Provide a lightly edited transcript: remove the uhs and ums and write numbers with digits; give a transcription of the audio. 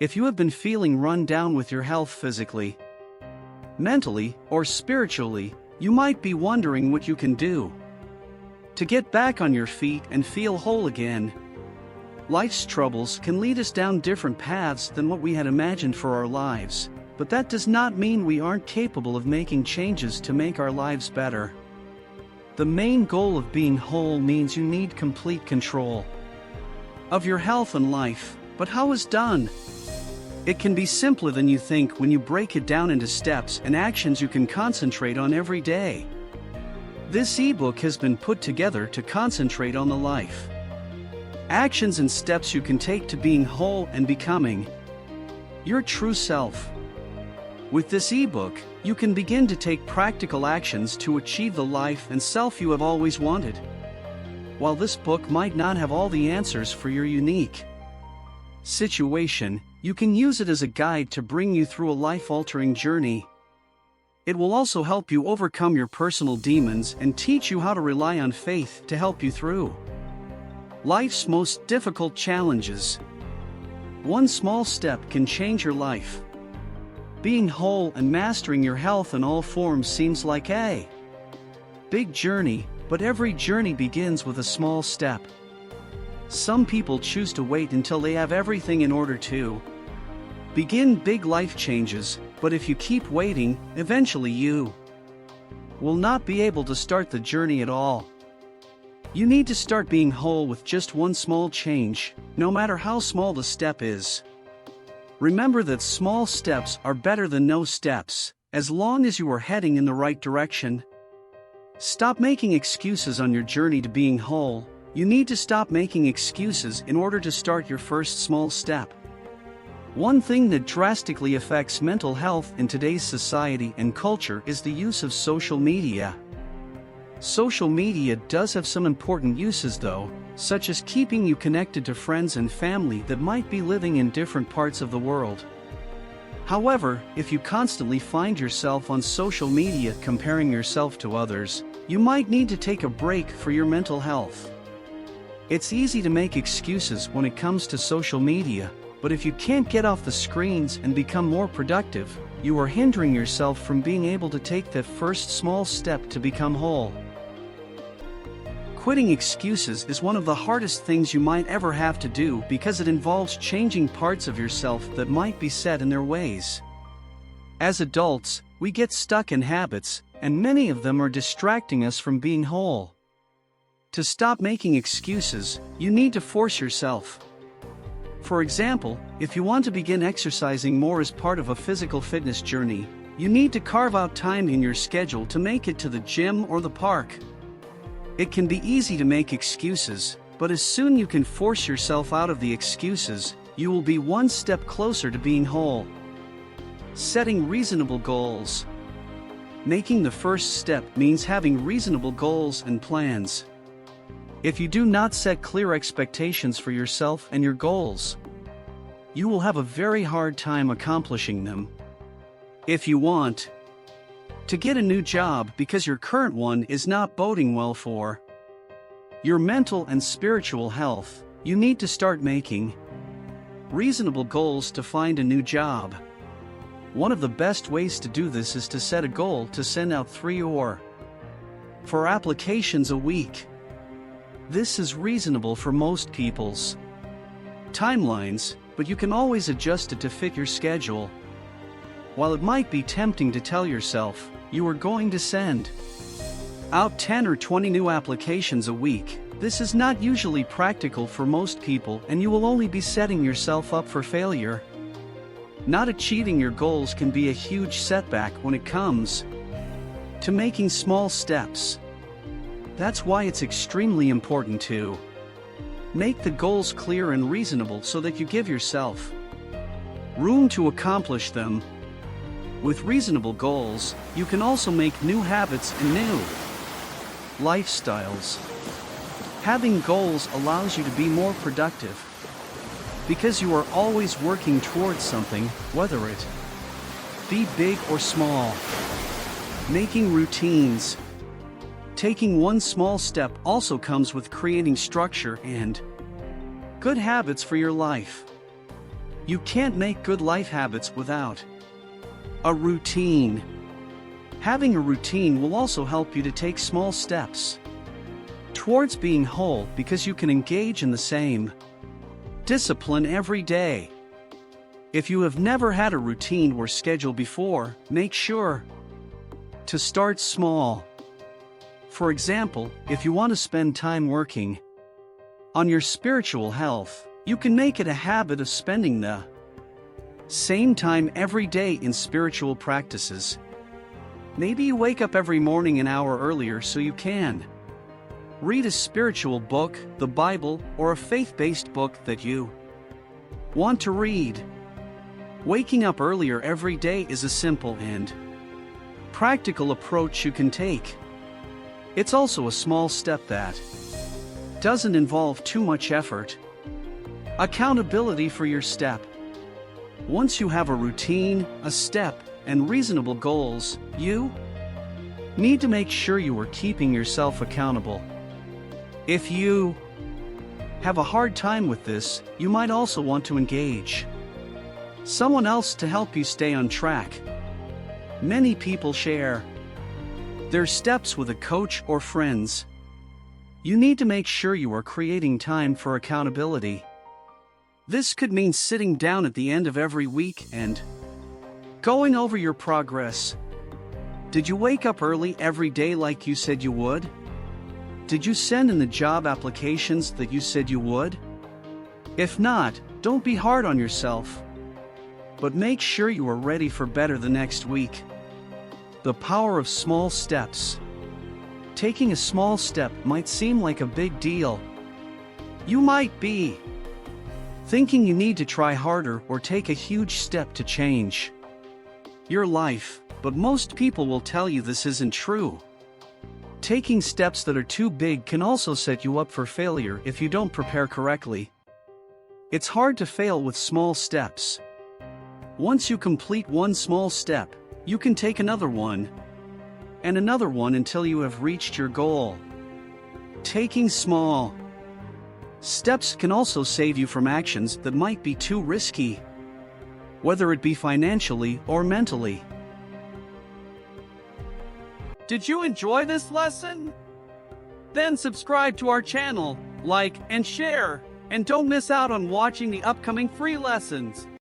If you have been feeling run down with your health physically, mentally, or spiritually, you might be wondering what you can do to get back on your feet and feel whole again. Life's troubles can lead us down different paths than what we had imagined for our lives, but that does not mean we aren't capable of making changes to make our lives better. The main goal of being whole means you need complete control of your health and life, but how is done? It can be simpler than you think when you break it down into steps and actions you can concentrate on every day. This ebook has been put together to concentrate on the life, actions and steps you can take to being whole and becoming your true self. With this ebook, you can begin to take practical actions to achieve the life and self you have always wanted. While this book might not have all the answers for your unique situation, you can use it as a guide to bring you through a life-altering journey. It will also help you overcome your personal demons and teach you how to rely on faith to help you through life's most difficult challenges. One small step can change your life. Being whole and mastering your health in all forms seems like a big journey, but every journey begins with a small step. Some people choose to wait until they have everything in order to begin big life changes, but if you keep waiting, eventually you will not be able to start the journey at all. You need to start being whole with just one small change, no matter how small the step is. Remember that small steps are better than no steps, as long as you are heading in the right direction. Stop making excuses on your journey to being whole. You need to stop making excuses in order to start your first small step. One thing that drastically affects mental health in today's society and culture is the use of social media. Social media does have some important uses though, such as keeping you connected to friends and family that might be living in different parts of the world. However, if you constantly find yourself on social media comparing yourself to others, you might need to take a break for your mental health. It's easy to make excuses when it comes to social media, but if you can't get off the screens and become more productive, you are hindering yourself from being able to take that first small step to become whole. Quitting excuses is one of the hardest things you might ever have to do because it involves changing parts of yourself that might be set in their ways. As adults, we get stuck in habits, and many of them are distracting us from being whole. To stop making excuses, you need to force yourself. For example, if you want to begin exercising more as part of a physical fitness journey, you need to carve out time in your schedule to make it to the gym or the park. It can be easy to make excuses, but as soon you can force yourself out of the excuses, you will be one step closer to being whole. Setting reasonable goals. Making the first step means having reasonable goals and plans. If you do not set clear expectations for yourself and your goals, you will have a very hard time accomplishing them. If you want to get a new job because your current one is not boding well for your mental and spiritual health, you need to start making reasonable goals to find a new job. One of the best ways to do this is to set a goal to send out 3 or 4 applications a week. This is reasonable for most people's timelines, but you can always adjust it to fit your schedule. While it might be tempting to tell yourself you are going to send out 10 or 20 new applications a week, this is not usually practical for most people, and you will only be setting yourself up for failure. Not achieving your goals can be a huge setback when it comes to making small steps. That's why it's extremely important to make the goals clear and reasonable so that you give yourself room to accomplish them. With reasonable goals, you can also make new habits and new lifestyles. Having goals allows you to be more productive because you are always working towards something, whether it be big or small. Making routines. Taking one small step also comes with creating structure and good habits for your life. You can't make good life habits without a routine. Having a routine will also help you to take small steps towards being whole because you can engage in the same discipline every day. If you have never had a routine or schedule before, make sure to start small. For example, if you want to spend time working on your spiritual health, you can make it a habit of spending the same time every day in spiritual practices. Maybe you wake up every morning an hour earlier so you can read a spiritual book, the Bible, or a faith-based book that you want to read. Waking up earlier every day is a simple and practical approach you can take. It's also a small step that doesn't involve too much effort. Accountability for your step. Once you have a routine, a step, and reasonable goals, you need to make sure you are keeping yourself accountable. If you have a hard time with this, you might also want to engage someone else to help you stay on track. Many people share their steps with a coach or friends. You need to make sure you are creating time for accountability. This could mean sitting down at the end of every week and going over your progress. Did you wake up early every day like you said you would? Did you send in the job applications that you said you would? If not, don't be hard on yourself, but make sure you are ready for better the next week. The power of small steps. Taking a small step might seem like a big deal. You might be thinking you need to try harder or take a huge step to change your life, but most people will tell you this isn't true. Taking steps that are too big can also set you up for failure if you don't prepare correctly. It's hard to fail with small steps. Once you complete one small step, you can take another one and another one until you have reached your goal. Taking small steps can also save you from actions that might be too risky, whether it be financially or mentally. Did you enjoy this lesson? Then subscribe to our channel, like and share, and don't miss out on watching the upcoming free lessons.